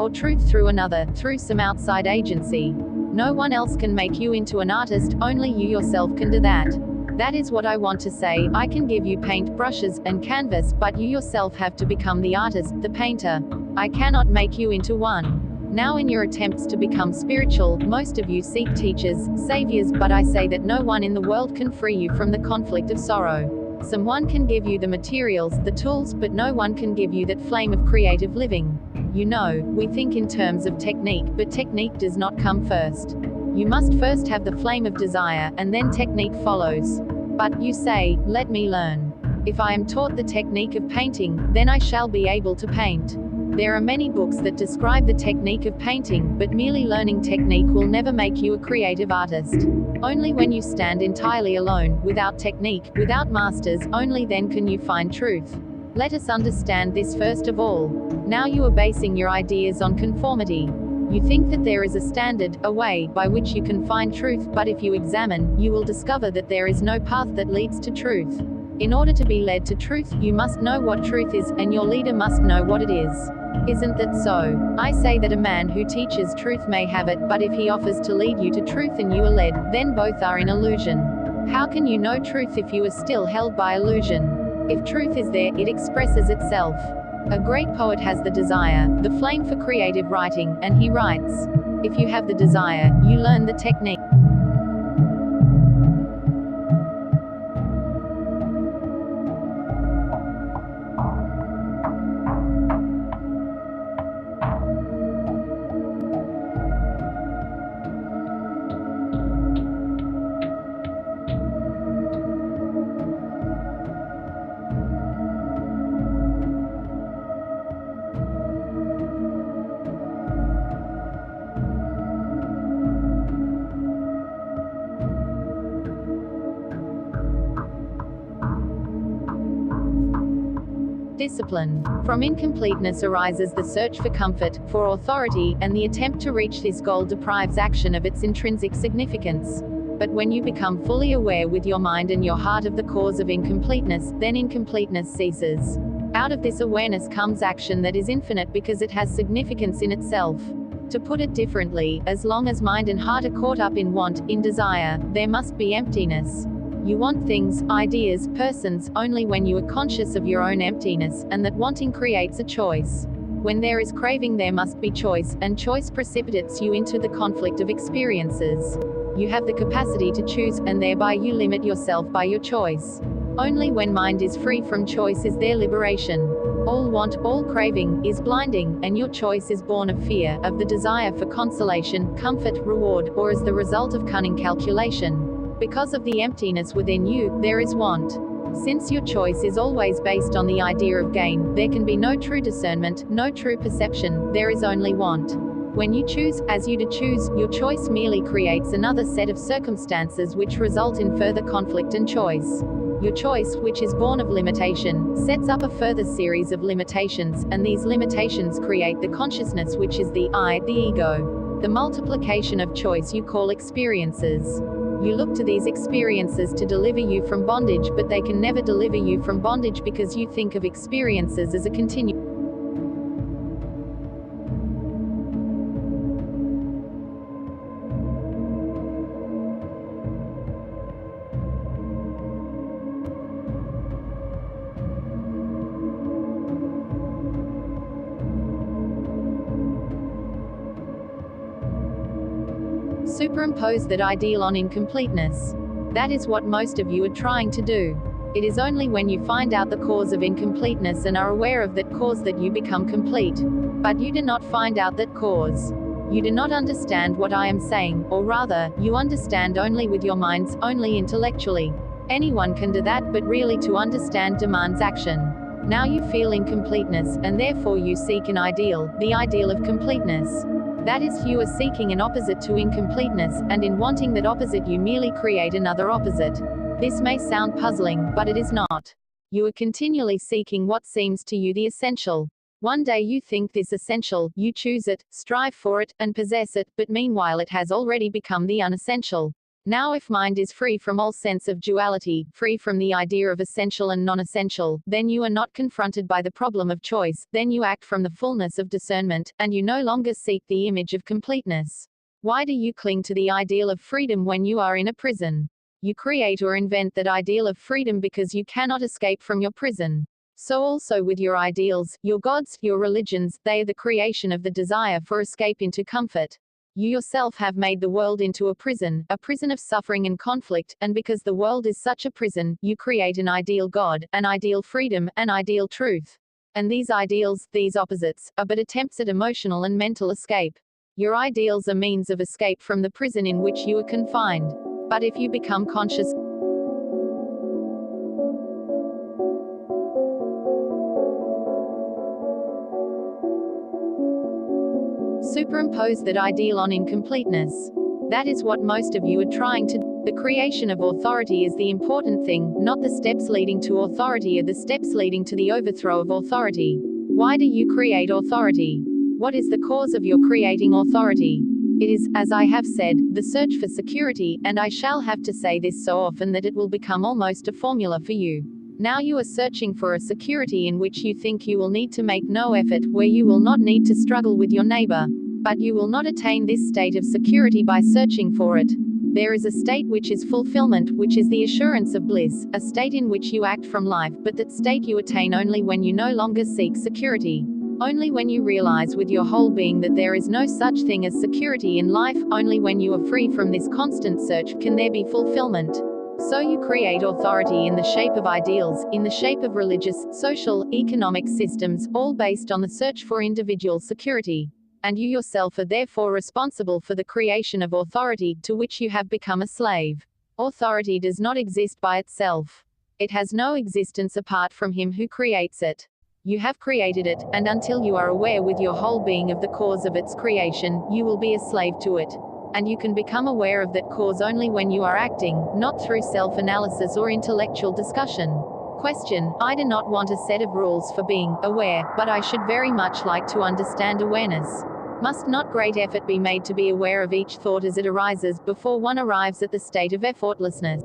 or truth through another, through some outside agency. No one else can make you into an artist, only you yourself can do that. That is what I want to say. I can give you paint brushes and canvas, but you yourself have to become the artist, the painter. I cannot make you into one. Now in your attempts to become spiritual, most of you seek teachers, saviors, but I say that no one in the world can free you from the conflict of sorrow. Someone can give you the materials, the tools, but no one can give you that flame of creative living. You know, we think in terms of technique, but technique does not come first. You must first have the flame of desire, and then technique follows. But, you say, let me learn. If I am taught the technique of painting, then I shall be able to paint. There are many books that describe the technique of painting, but merely learning technique will never make you a creative artist. Only when you stand entirely alone, without technique, without masters, only then can you find truth. Let us understand this first of all. Now you are basing your ideas on conformity. You think that there is a standard, a way, by which you can find truth, but if you examine, you will discover that there is no path that leads to truth. In order to be led to truth, you must know what truth is, and your leader must know what it is. Isn't that so? I say that a man who teaches truth may have it, but if he offers to lead you to truth and you are led, then both are in illusion. How can you know truth if you are still held by illusion? If truth is there, it expresses itself. A great poet has the desire, the flame for creative writing, and he writes. If you have the desire, you learn the technique. Discipline. From incompleteness arises the search for comfort, for authority, and the attempt to reach this goal deprives action of its intrinsic significance. But when you become fully aware with your mind and your heart of the cause of incompleteness, then incompleteness ceases. Out of this awareness comes action that is infinite because it has significance in itself. To put it differently, as long as mind and heart are caught up in want, in desire, there must be emptiness. You want things, ideas, persons, only when you are conscious of your own emptiness, and that wanting creates a choice. When there is craving there must be choice, and choice precipitates you into the conflict of experiences. You have the capacity to choose, and thereby you limit yourself by your choice. Only when mind is free from choice is there liberation. All want, all craving, is blinding, and your choice is born of fear, of the desire for consolation, comfort, reward, or as the result of cunning calculation. Because of the emptiness within you, there is want. Since your choice is always based on the idea of gain, there can be no true discernment, no true perception, there is only want. When you choose, as you do choose, your choice merely creates another set of circumstances which result in further conflict and choice. Your choice, which is born of limitation, sets up a further series of limitations, and these limitations create the consciousness which is the I, the ego. The multiplication of choice you call experiences. You look to these experiences to deliver you from bondage, but they can never deliver you from bondage because you think of experiences as a continuum. Superimpose that ideal on incompleteness. That is what most of you are trying to do. It is only when you find out the cause of incompleteness and are aware of that cause that you become complete. But you do not find out that cause. You do not understand what I am saying, or rather, you understand only with your minds, only intellectually. Anyone can do that, but really to understand demands action. Now you feel incompleteness, and therefore you seek an ideal, the ideal of completeness. That is, you are seeking an opposite to incompleteness, and in wanting that opposite you merely create another opposite. This may sound puzzling, but it is not. You are continually seeking what seems to you the essential. One day you think this essential, you choose it, strive for it, and possess it, but meanwhile it has already become the unessential. Now if mind is free from all sense of duality, free from the idea of essential and non-essential, then you are not confronted by the problem of choice, then you act from the fullness of discernment, and you no longer seek the image of completeness. Why do you cling to the ideal of freedom when you are in a prison? You create or invent that ideal of freedom because you cannot escape from your prison. So also with your ideals, your gods, your religions, they are the creation of the desire for escape into comfort. You yourself have made the world into a prison of suffering and conflict, and because the world is such a prison, you create an ideal God, an ideal freedom, an ideal truth. And these ideals, these opposites, are but attempts at emotional and mental escape. Your ideals are means of escape from the prison in which you are confined. But if you become conscious, superimpose that ideal on incompleteness. That is what most of you are trying to do. The creation of authority is the important thing, not the steps leading to authority or the steps leading to the overthrow of authority. Why do you create authority? What is the cause of your creating authority? It is, as I have said, the search for security, and I shall have to say this so often that it will become almost a formula for you. Now you are searching for a security in which you think you will need to make no effort, where you will not need to struggle with your neighbor. But you will not attain this state of security by searching for it. There is a state which is fulfillment, which is the assurance of bliss, a state in which you act from life, but that state you attain only when you no longer seek security. Only when you realize with your whole being that there is no such thing as security in life, only when you are free from this constant search, can there be fulfillment. So you create authority in the shape of ideals, in the shape of religious, social, economic systems, all based on the search for individual security. And you yourself are therefore responsible for the creation of authority, to which you have become a slave. Authority does not exist by itself. It has no existence apart from him who creates it. You have created it, and until you are aware with your whole being of the cause of its creation, you will be a slave to it. And you can become aware of that cause only when you are acting, not through self-analysis or intellectual discussion. Question: I do not want a set of rules for being aware, but I should very much like to understand awareness. Must not great effort be made to be aware of each thought as it arises, before one arrives at the state of effortlessness?